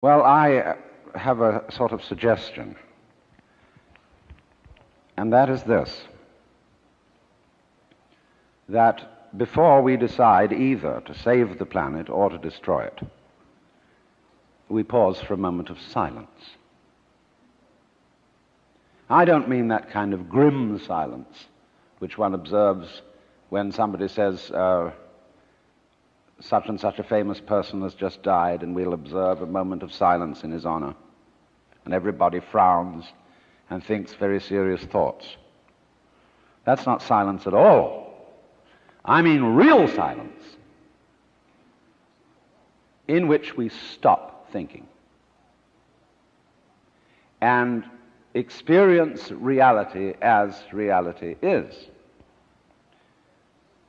Well, I have a sort of suggestion, and that is this, that before we decide either to save the planet or to destroy it, we pause for a moment of silence. I don't mean that kind of grim silence which one observes when somebody says, such and such a famous person has just died, and we'll observe a moment of silence in his honor. And everybody frowns and thinks very serious thoughts. That's not silence at all. I mean real silence, in which we stop thinking and experience reality as reality is.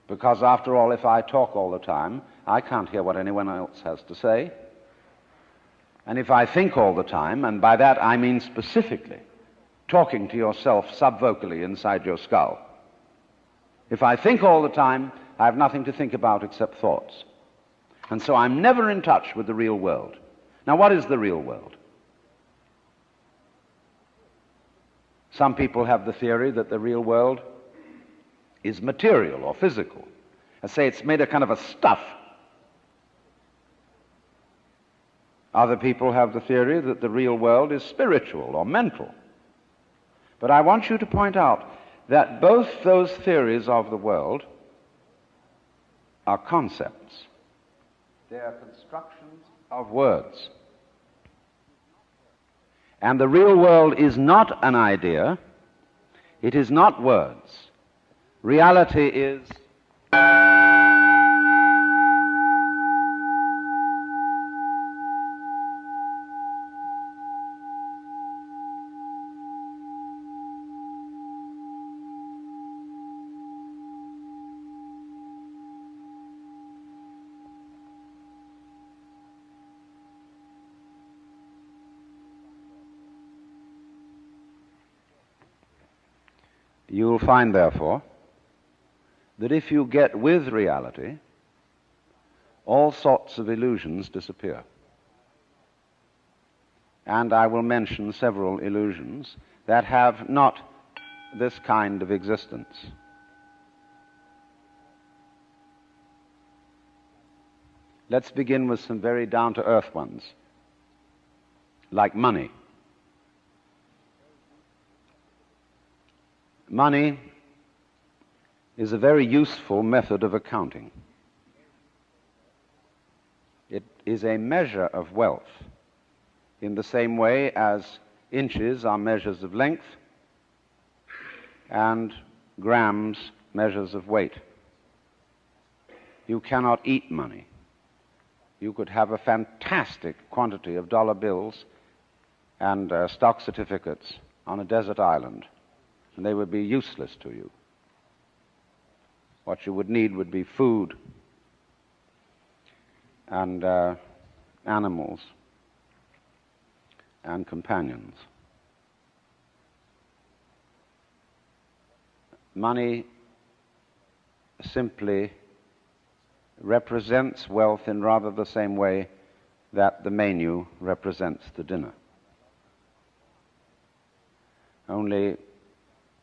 Because after all, if I talk all the time, I can't hear what anyone else has to say. And if I think all the time, and by that I mean specifically talking to yourself subvocally inside your skull, if I think all the time, I have nothing to think about except thoughts. And so I'm never in touch with the real world. Now, what is the real world? Some people have the theory that the real world is material or physical. I say it's made of kind of a stuff. Other people have the theory that the real world is spiritual or mental. But I want you to point out that both those theories of the world are concepts. They are constructions of words. And the real world is not an idea. It is not words. Reality is you will find, therefore, that if you get with reality, all sorts of illusions disappear. And I will mention several illusions that have not this kind of existence. Let's begin with some very down-to-earth ones, like money. Money is a very useful method of accounting. It is a measure of wealth in the same way as inches are measures of length and grams measures of weight. You cannot eat money. You could have a fantastic quantity of dollar bills and stock certificates on a desert island, and they would be useless to you. What you would need would be food and animals and companions. Money simply represents wealth in rather the same way that the menu represents the dinner. Only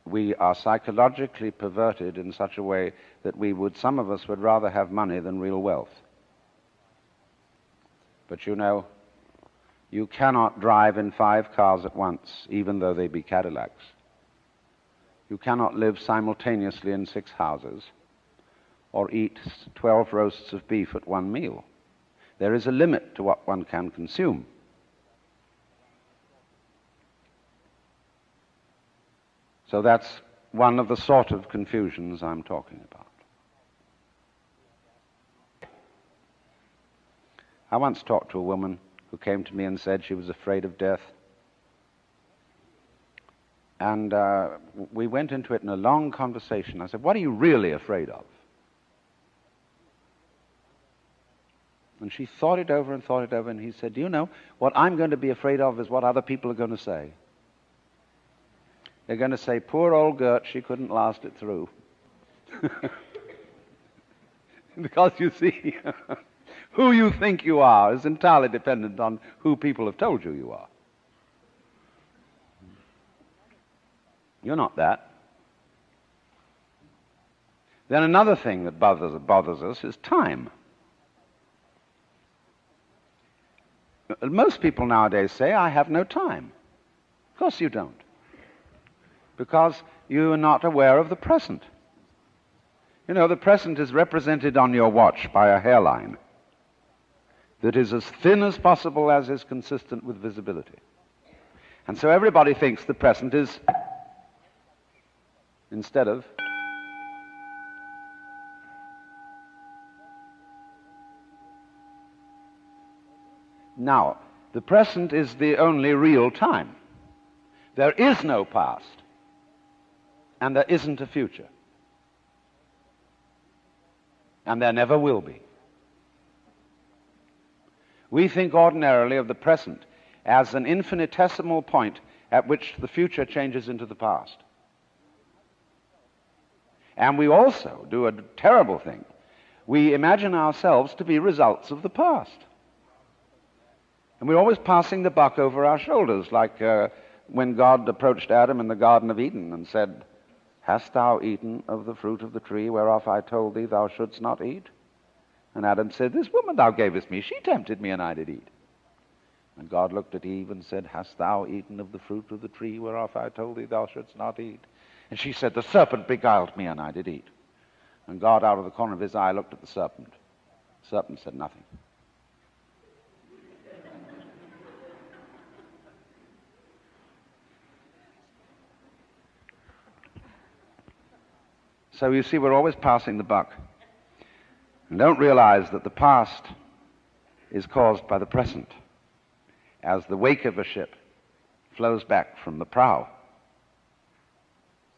we are psychologically perverted in such a way that some of us would rather have money than real wealth. But you know, you cannot drive in 5 cars at once, even though they be Cadillacs. You cannot live simultaneously in 6 houses or eat 12 roasts of beef at one meal. There is a limit to what one can consume. So that's one of the sort of confusions I'm talking about. I once talked to a woman who came to me and said she was afraid of death. And we went into it in a long conversation. I said, "What are you really afraid of?" And she thought it over, and he said, "Do you know, what I'm going to be afraid of is what other people are going to say. They're going to say, 'Poor old Gert, she couldn't last it through.'" Because you see, Who you think you are is entirely dependent on who people have told you you are. You're not that. Then another thing that bothers us is time. Most people nowadays say, I have no time. Of course you don't. Because you are not aware of the present. You know, the present is represented on your watch by a hairline that is as thin as possible as is consistent with visibility. And so everybody thinks the present is, instead of, now, the present is the only real time. There is no past, and there isn't a future. And there never will be. We think ordinarily of the present as an infinitesimal point at which the future changes into the past. And we also do a terrible thing. We imagine ourselves to be results of the past. And we're always passing the buck over our shoulders, like when God approached Adam in the Garden of Eden and said, Hast thou eaten of the fruit of the tree whereof I told thee thou shouldst not eat? And Adam said, This woman thou gavest me, she tempted me, and I did eat. And God looked at Eve and said, Hast thou eaten of the fruit of the tree whereof I told thee thou shouldst not eat? And she said, The serpent beguiled me, and I did eat. And God, out of the corner of his eye, looked at the serpent. The serpent said nothing. So you see, we're always passing the buck. And don't realize that the past is caused by the present, as the wake of a ship flows back from the prow.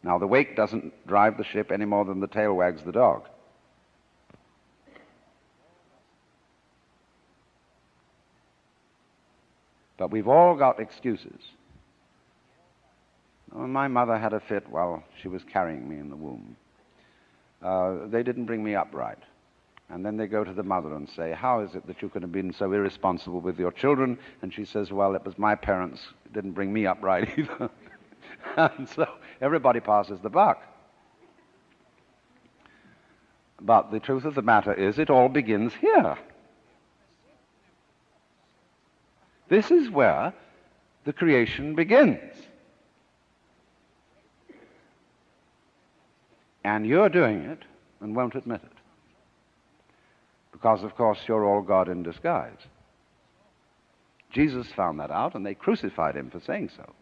Now, the wake doesn't drive the ship any more than the tail wags the dog. But we've all got excuses. My mother had a fit while she was carrying me in the womb. They didn't bring me up right. And then they go to the mother and say, How is it that you could have been so irresponsible with your children? And she says, Well, it was my parents who didn't bring me up right either. And so everybody passes the buck. But the truth of the matter is, it all begins here. This is where the creation begins. And you're doing it and won't admit it. Because, of course, you're all God in disguise. Jesus found that out, and they crucified him for saying so.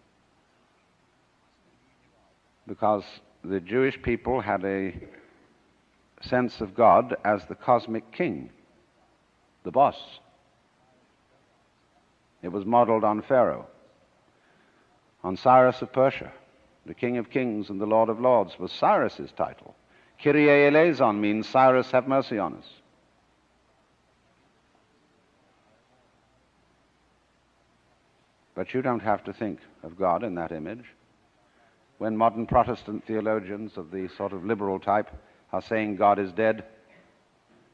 Because the Jewish people had a sense of God as the cosmic king, the boss. It was modeled on Pharaoh, on Cyrus of Persia. The King of Kings and the Lord of Lords was Cyrus's title. Kyrie eleison means Cyrus, have mercy on us. But you don't have to think of God in that image. When modern Protestant theologians of the sort of liberal type are saying God is dead,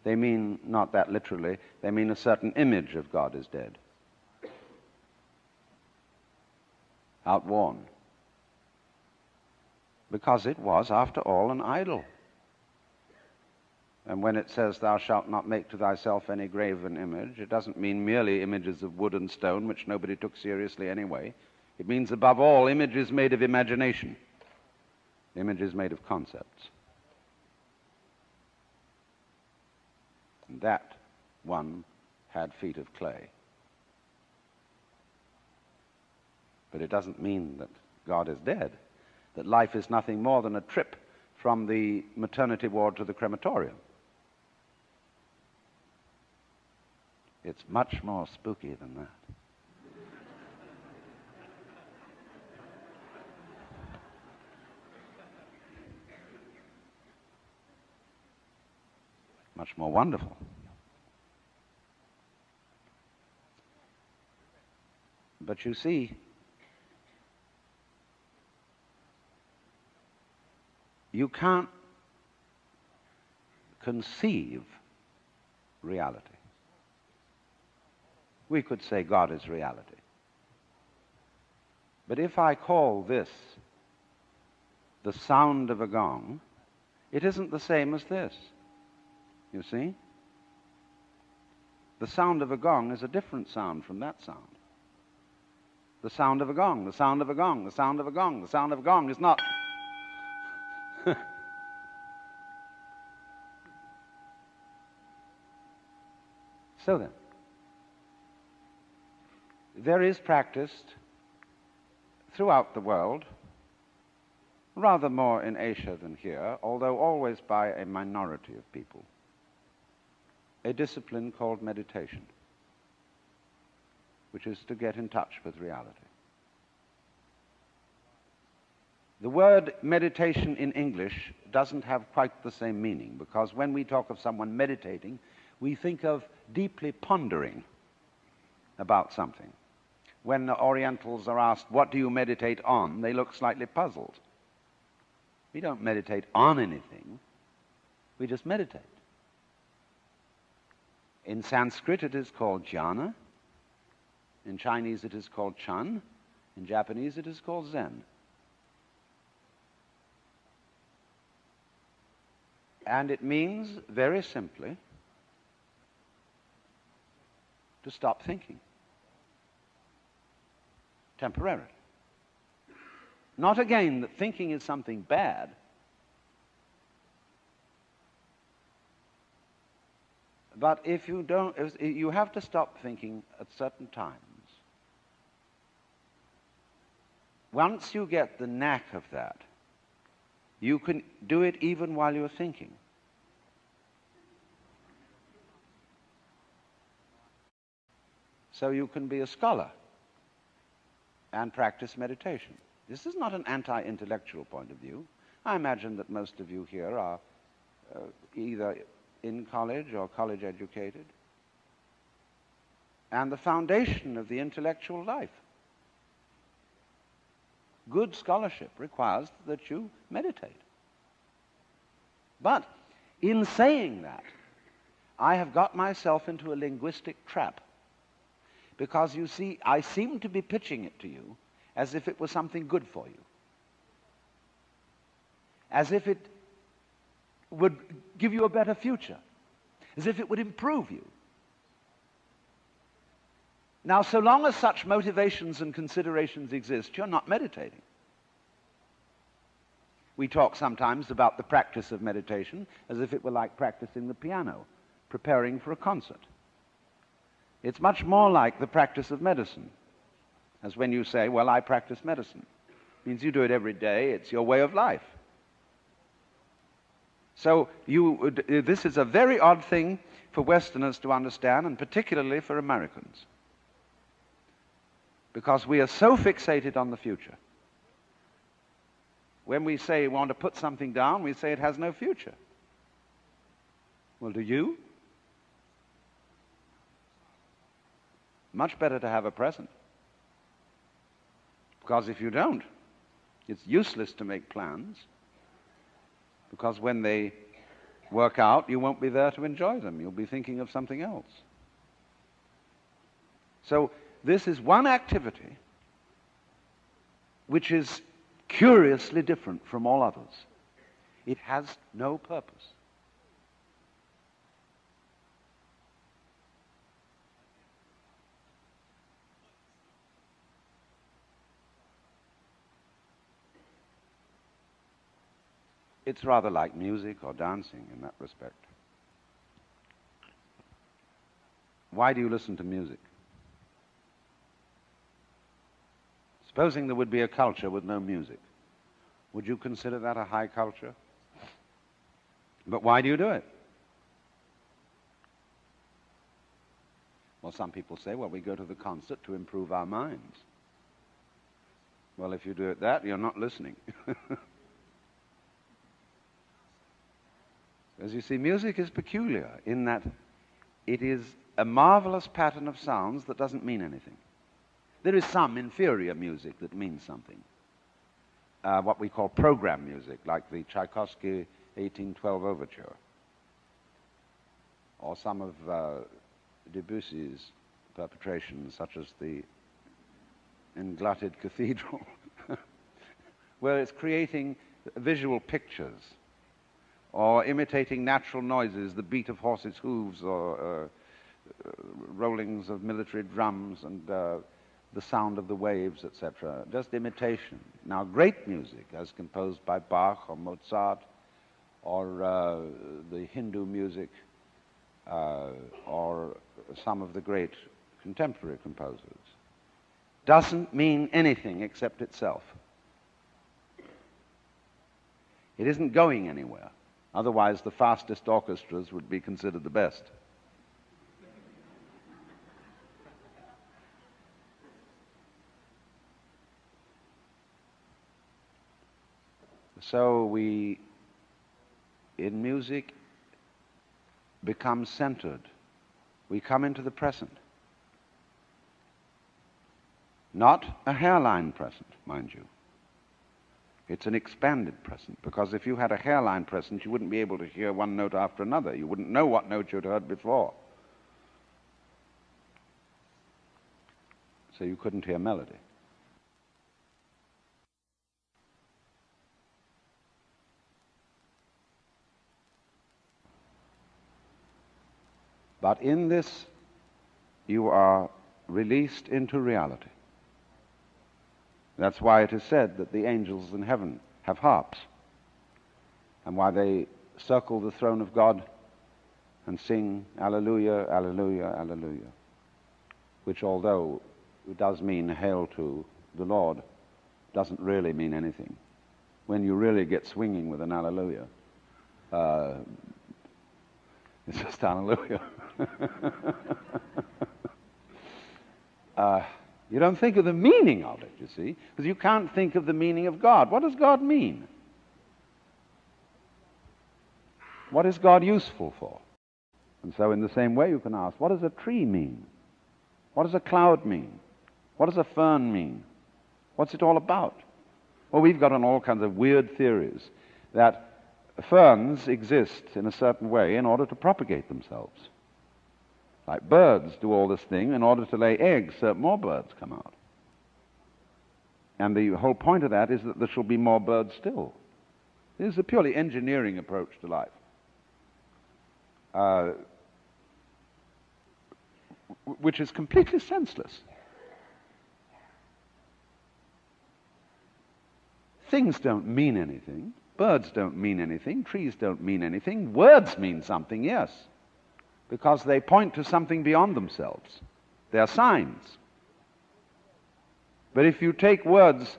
they mean not that literally. They mean a certain image of God is dead. Outworn. Because it was, after all, an idol. And when it says, Thou shalt not make to thyself any graven image, it doesn't mean merely images of wood and stone, which nobody took seriously anyway. It means, above all, images made of imagination, images made of concepts. And that one had feet of clay. But it doesn't mean that God is dead, that life is nothing more than a trip from the maternity ward to the crematorium. It's much more spooky than that. Much more wonderful. But you see, you can't conceive reality. we could say God is reality. But if I call this the sound of a gong, it isn't the same as this. You see? The sound of a gong is a different sound from that sound. The sound of a gong, the sound of a gong, the sound of a gong, the sound of a gong is not... So then, there is practiced throughout the world, rather more in Asia than here, although always by a minority of people, a discipline called meditation, which is to get in touch with reality. The word meditation in English doesn't have quite the same meaning, because when we talk of someone meditating, we think of deeply pondering about something. When the Orientals are asked, what do you meditate on? They look slightly puzzled. We don't meditate on anything. We just meditate. In Sanskrit it is called jhana. In Chinese it is called chan. In Japanese it is called zen. And it means, very simply, to stop thinking. Temporarily. Not again that thinking is something bad, but if you don't, you have to stop thinking at certain times. Once you get the knack of that, you can do it even while you're thinking. So you can be a scholar and practice meditation. This is not an anti-intellectual point of view. I imagine that most of you here are either in college or college educated. And the foundation of the intellectual life, good scholarship, requires that you meditate. But in saying that, I have got myself into a linguistic trap. Because you see, I seem to be pitching it to you as if it was something good for you. As if it would give you a better future. As if it would improve you. Now, so long as such motivations and considerations exist, you're not meditating. We talk sometimes about the practice of meditation as if it were like practicing the piano, preparing for a concert. It's much more like the practice of medicine, as when you say, well, I practice medicine. It means you do it every day. It's your way of life. So this is a very odd thing for Westerners to understand, and particularly for Americans, because we are so fixated on the future. When we say we want to put something down, we say it has no future. Well, do you? Much better to have a present. Because if you don't, it's useless to make plans. Because when they work out, you won't be there to enjoy them. You'll be thinking of something else. So this is one activity which is curiously different from all others. It has no purpose. It's rather like music or dancing in that respect. Why do you listen to music? Supposing there would be a culture with no music, would you consider that a high culture? But why do you do it? Well, some people say, well, we go to the concert to improve our minds. Well, if you do it that, you're not listening. As you see, music is peculiar in that it is a marvelous pattern of sounds that doesn't mean anything. There is some inferior music that means something. What we call program music, like the Tchaikovsky 1812 Overture, or some of Debussy's perpetrations, such as the englutted cathedral, where it's creating visual pictures or imitating natural noises, the beat of horses' hooves or rollings of military drums and the sound of the waves, etc. Just imitation. Now, great music, as composed by Bach or Mozart, or the Hindu music, or some of the great contemporary composers, doesn't mean anything except itself. It isn't going anywhere. Otherwise, the fastest orchestras would be considered the best. So we, in music, become centered. We come into the present. Not a hairline present, mind you. It's an expanded present, because if you had a hairline present, you wouldn't be able to hear one note after another. You wouldn't know what note you'd heard before. So you couldn't hear melody. But in this, you are released into reality. That's why it is said that the angels in heaven have harps, and why they circle the throne of God and sing Alleluia, Alleluia, Alleluia, which, although it does mean hail to the Lord, doesn't really mean anything. When you really get swinging with an Alleluia, it's just Alleluia. You don't think of the meaning of it, you see, because you can't think of the meaning of God. What does God mean? What is God useful for? And so in the same way you can ask, what does a tree mean? What does a cloud mean? What does a fern mean? What's it all about? Well, we've got on all kinds of weird theories that ferns exist in a certain way in order to propagate themselves. Like birds do all this thing in order to lay eggs so that more birds come out. And the whole point of that is that there shall be more birds still. This is a purely engineering approach to life. Which is completely senseless. Things don't mean anything. Birds don't mean anything. Trees don't mean anything. Words mean something, yes, because they point to something beyond themselves. They're signs. But if you take words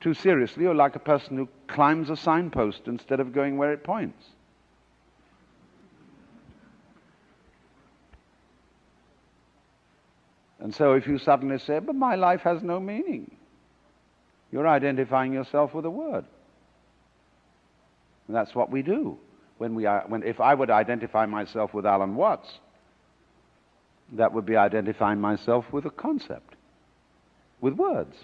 too seriously, you're like a person who climbs a signpost instead of going where it points. And so if you suddenly say, but my life has no meaning, you're identifying yourself with a word. And that's what we do. If I would identify myself with Alan Watts, that would be identifying myself with a concept, with words.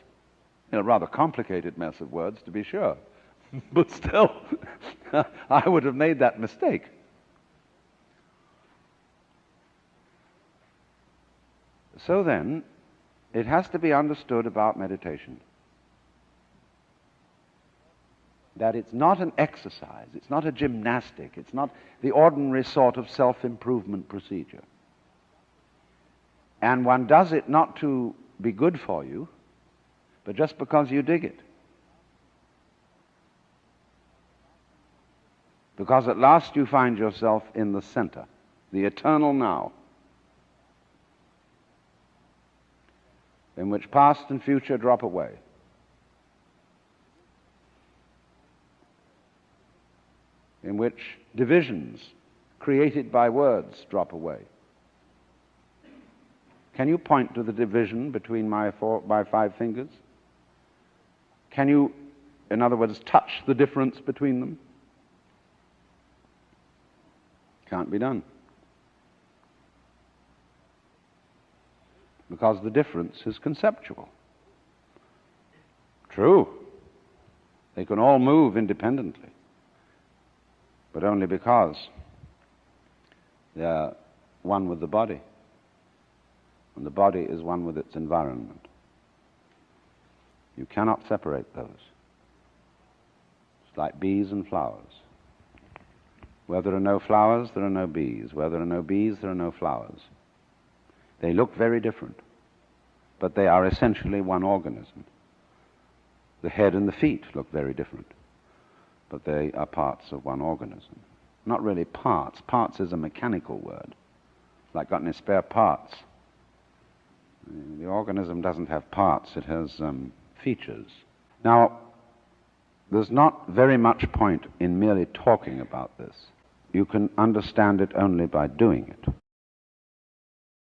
A rather complicated mess of words, to be sure. But still, I would have made that mistake. So then, it has to be understood about meditation that it's not an exercise, it's not a gymnastic, it's not the ordinary sort of self-improvement procedure. And one does it not to be good for you, but just because you dig it. Because at last you find yourself in the center, the eternal now, in which past and future drop away. In which divisions created by words drop away. Can you point to the division between my 5 fingers? Can you, in other words, touch the difference between them? Can't be done. Because the difference is conceptual. True. They can all move independently, but only because they are one with the body. and the body is one with its environment. You cannot separate those. It's like bees and flowers. Where there are no flowers, there are no bees. Where there are no bees, there are no flowers. They look very different, but they are essentially one organism. The head and the feet look very different, but they are parts of one organism. Not really parts. Parts is a mechanical word. Like got any spare parts? The organism doesn't have parts, it has features. Now, there's not very much point in merely talking about this. You can understand it only by doing it.